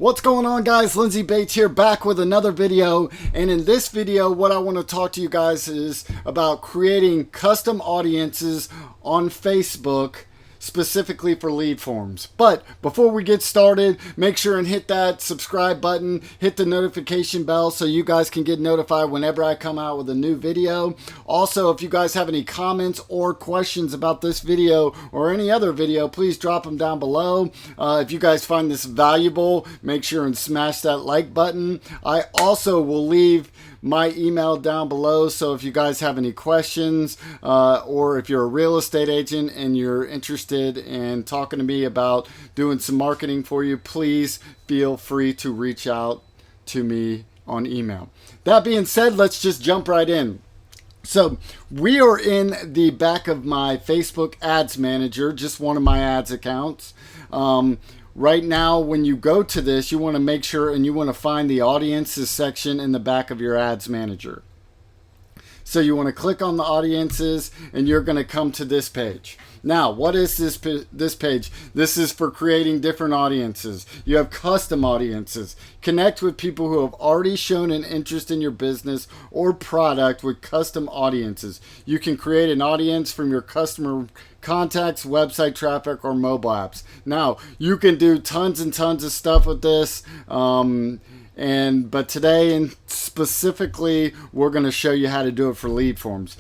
What's going on, guys? Lindsey Bache here, back with another video. And in this video, what I want to talk to you guys is about creating custom audiences on Facebook specifically for lead forms. But before we get started, make sure and hit that subscribe button, hit the notification bell so you guys can get notified whenever I come out with a new video. Also, if you guys have any comments or questions about this video or any other video, please drop them down below. If you guys find this valuable, make sure and smash that like button. I also will leave my email down below, so if you guys have any questions or if you're a real estate agent and you're interested in talking to me about doing some marketing for you, please feel free to reach out to me on email. That being said, let's just jump right in. So we are in the back of my Facebook Ads Manager, just one of my ads accounts. Right now, when you go to this, you want to make sure and you want to find the audiences section in the back of your ads manager. So you want to click on the audiences and you're going to come to this page. Now, what is this page? This is for creating different audiences. You have custom audiences. Connect with people who have already shown an interest in your business or product with custom audiences. You can create an audience from your customer contacts, website traffic, or mobile apps. Now, you can do tons and tons of stuff with this. But today, and specifically, we're going to show you how to do it for lead forms.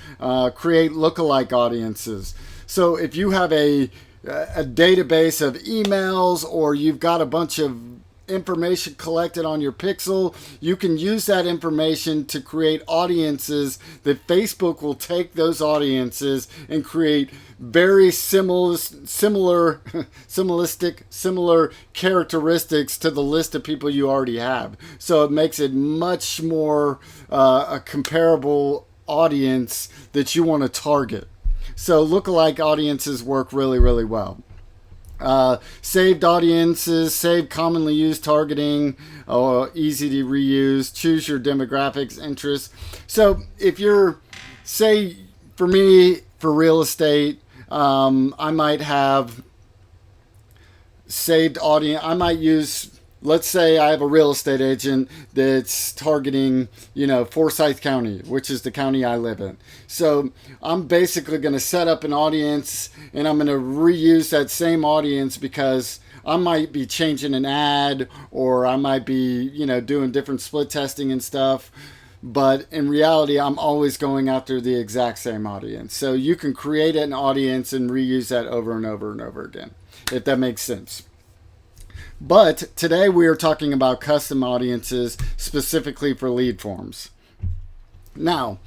Create lookalike audiences. So if you have a database of emails, or you've got a bunch of information collected on your pixel, you can use that information to create audiences that Facebook will take those audiences and create very similar characteristics to the list of people you already have. So it makes it much more a comparable audience that you want to target. So lookalike audiences work really, really well. Saved audiences, save commonly used targeting, easy to reuse, choose your demographics, interests. So if you're, say, for me, for real estate, I might have saved audience. I might use, let's say I have a real estate agent that's targeting, Forsyth County, which is the county I live in. So I'm basically going to set up an audience and I'm going to reuse that same audience because I might be changing an ad, or I might be, doing different split testing and stuff. But in reality, I'm always going after the exact same audience. So you can create an audience and reuse that over and over and over again, if that makes sense. But today we are talking about custom audiences specifically for lead forms. Now,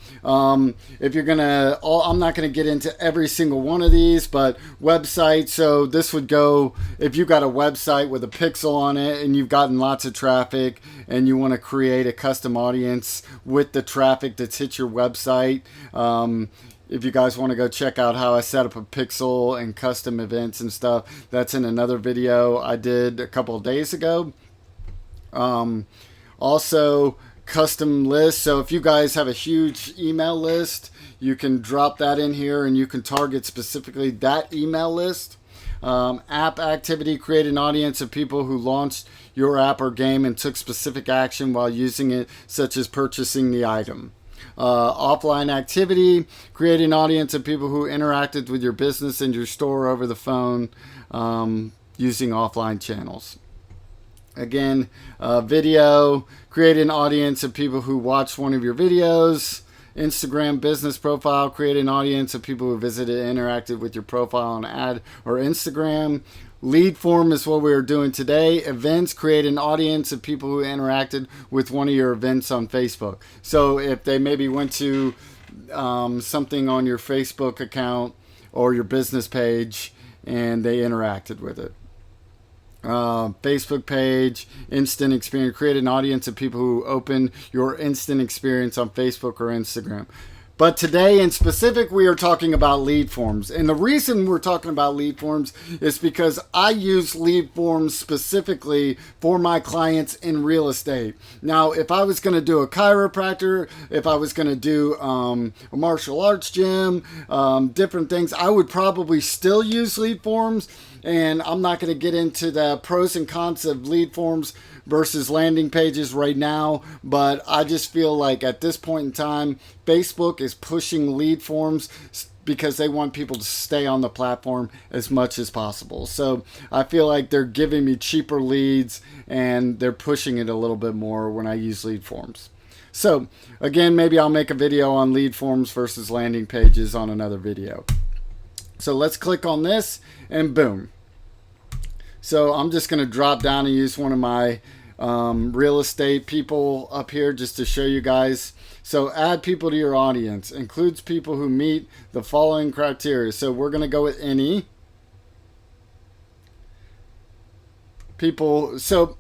if you're gonna, I'm not gonna get into every single one of these, but websites. So this would go if you've got a website with a pixel on it and you've gotten lots of traffic and you want to create a custom audience with the traffic that's hit your website. If you guys want to go check out how I set up a pixel and custom events and stuff, that's in another video I did a couple of days ago. Also, custom lists. So if you guys have a huge email list, you can drop that in here and you can target specifically that email list. App activity, create an audience of people who launched your app or game and took specific action while using it, such as purchasing the item. Offline activity, create an audience of people who interacted with your business and your store over the phone using offline channels. Again, video, create an audience of people who watched one of your videos. Instagram business profile, create an audience of people who visited and interacted with your profile on ad or Instagram. Lead form is what we are doing today. Events, create an audience of people who interacted with one of your events on Facebook. So if they maybe went to something on your Facebook account or your business page and they interacted with it. Facebook page, instant experience, create an audience of people who open your instant experience on Facebook or Instagram. But today in specific, we are talking about lead forms. And the reason we're talking about lead forms is because I use lead forms specifically for my clients in real estate. Now, if I was going to do a chiropractor, if I was going to do a martial arts gym, different things, I would probably still use lead forms. And I'm not going to get into the pros and cons of lead forms versus landing pages right now, but I just feel like at this point in time, Facebook is pushing lead forms because they want people to stay on the platform as much as possible. So I feel like they're giving me cheaper leads and they're pushing it a little bit more when I use lead forms. So again, maybe I'll make a video on lead forms versus landing pages on another video. So let's click on this and boom. So I'm just going to drop down and use one of my real estate people up here just to show you guys. So add people to your audience. Includes people who meet the following criteria. So we're going to go with any people. So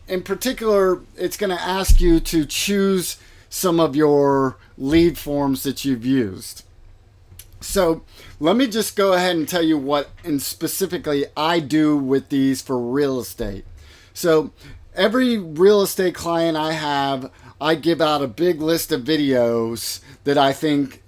in particular, it's going to ask you to choose some of your lead forms that you've used. So let me just go ahead and tell you what and specifically I do with these for real estate. So every real estate client I have, I give out a big list of videos that I think,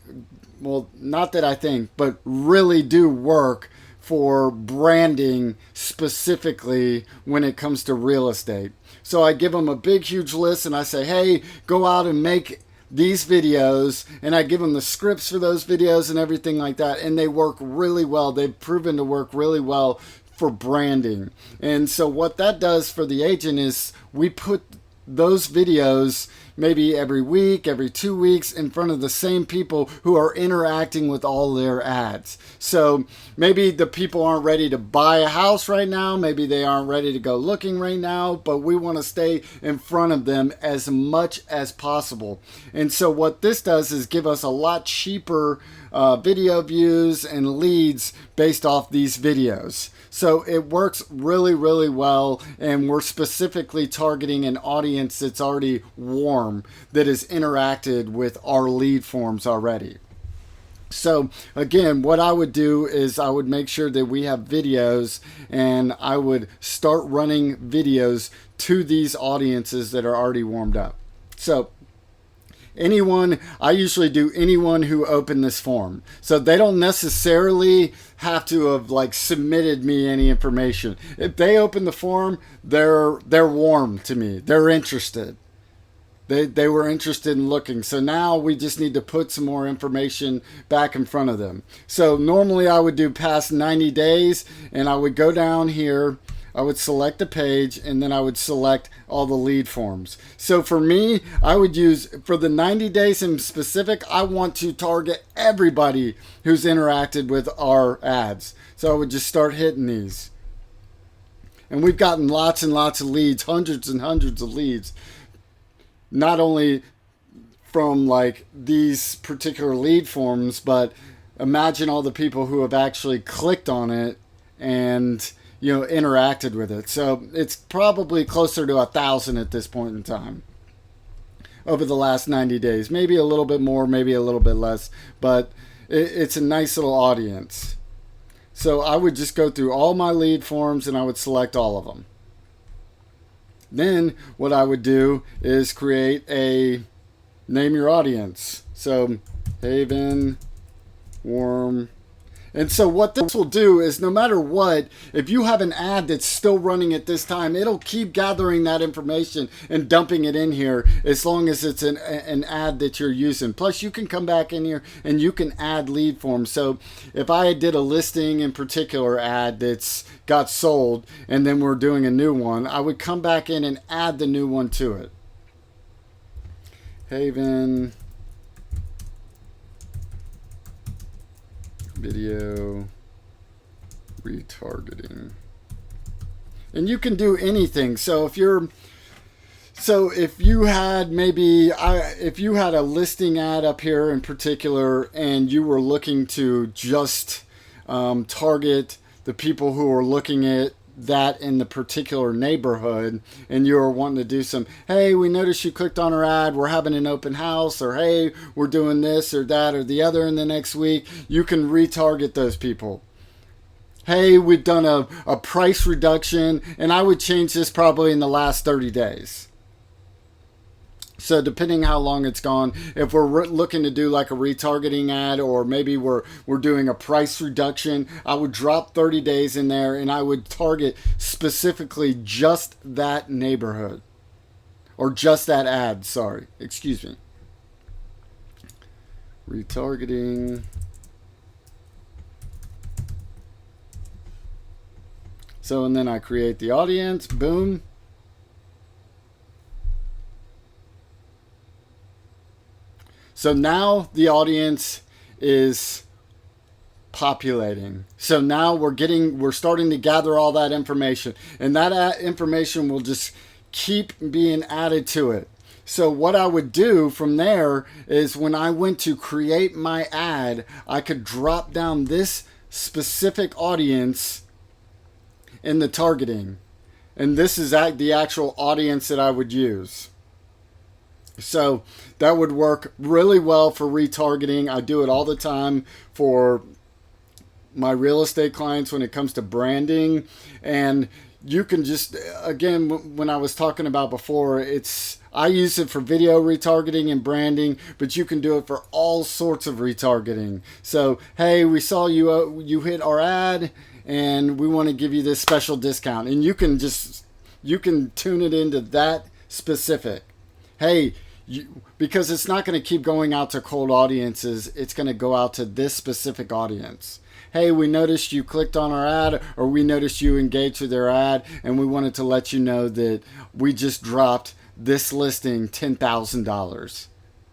well, not that I think, but really do work for branding specifically when it comes to real estate. So I give them a big, huge list and I say, hey, go out and make these videos, and I give them the scripts for those videos and everything like that, and they work really well. They've proven to work really well for branding. And so what that does for the agent is we put those videos maybe every week, every 2 weeks in front of the same people who are interacting with all their ads. So maybe the people aren't ready to buy a house right now. Maybe they aren't ready to go looking right now, but we want to stay in front of them as much as possible. And so what this does is give us a lot cheaper video views and leads based off these videos. So it works really, really well, and we're specifically targeting an audience that's already warm, that has interacted with our lead forms already. So again, what I would do is I would make sure that we have videos, and I would start running videos to these audiences that are already warmed up. So anyone, I usually do anyone who opened this form. So they don't necessarily have to have like submitted me any information. If they open the form, they're warm to me. They're interested. They were interested in looking. So now we just need to put some more information back in front of them. So normally I would do past 90 days, and I would go down here, I would select the page, and then I would select all the lead forms. So for me, I would use, for the 90 days in specific, I want to target everybody who's interacted with our ads. So I would just start hitting these. And we've gotten lots and lots of leads, hundreds and hundreds of leads. Not only from like these particular lead forms, but imagine all the people who have actually clicked on it and interacted with it. So it's probably closer to 1,000 at this point in time over the last 90 days. Maybe a little bit more, maybe a little bit less, but it's a nice little audience. So I would just go through all my lead forms and I would select all of them. Then what I would do is create a name your audience. So Haven, warm. And so what this will do is no matter what, if you have an ad that's still running at this time, it'll keep gathering that information and dumping it in here as long as it's an ad that you're using. Plus you can come back in here and you can add lead forms. So if I did a listing in particular ad that's got sold and then we're doing a new one, I would come back in and add the new one to it. Haven video retargeting. And you can do anything. So if you had if you had a listing ad up here in particular and you were looking to just target the people who are looking at that in the particular neighborhood, and you are wanting to do some, hey, we noticed you clicked on our ad, we're having an open house, or hey, we're doing this or that or the other in the next week, you can retarget those people. Hey, we've done a price reduction, and I would change this probably in the last 30 days. So depending how long it's gone, if we're looking to do like a retargeting ad, or maybe we're doing a price reduction, I would drop 30 days in there, and I would target specifically just that neighborhood, or just that ad. Sorry, excuse me. Retargeting. So, and then I create the audience. Boom. So now the audience is populating. So now we're starting to gather all that information, and that information will just keep being added to it. So what I would do from there is, when I went to create my ad, I could drop down this specific audience in the targeting. And this is the actual audience that I would use. So that would work really well for retargeting. I do it all the time for my real estate clients when it comes to branding. And you can just, again, when I was talking about before, I use it for video retargeting and branding, but you can do it for all sorts of retargeting. So, hey, we saw you hit our ad, and we want to give you this special discount. And you can tune it into that specific. Hey, because it's not going to keep going out to cold audiences. It's going to go out to this specific audience. Hey, we noticed you clicked on our ad, or we noticed you engaged with their ad, and we wanted to let you know that we just dropped this listing $10,000.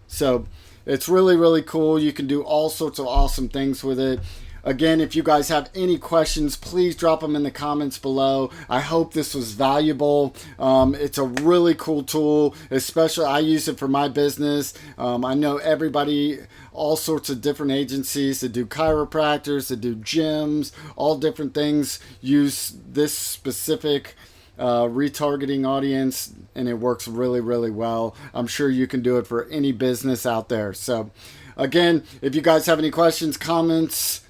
So it's really, really cool. You can do all sorts of awesome things with it. Again, if you guys have any questions, please drop them in the comments below. I hope this was valuable. It's a really cool tool, especially I use it for my business. I know everybody, all sorts of different agencies that do chiropractors, that do gyms, all different things use this specific retargeting audience, and it works really, really well. I'm sure you can do it for any business out there. So again, if you guys have any questions, comments,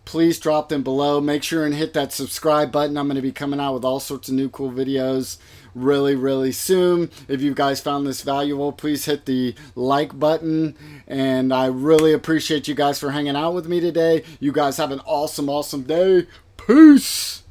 please drop them below. Make sure and hit that subscribe button. I'm going to be coming out with all sorts of new cool videos really, really soon. If you guys found this valuable, please hit the like button. And I really appreciate you guys for hanging out with me today. You guys have an awesome, awesome day. Peace.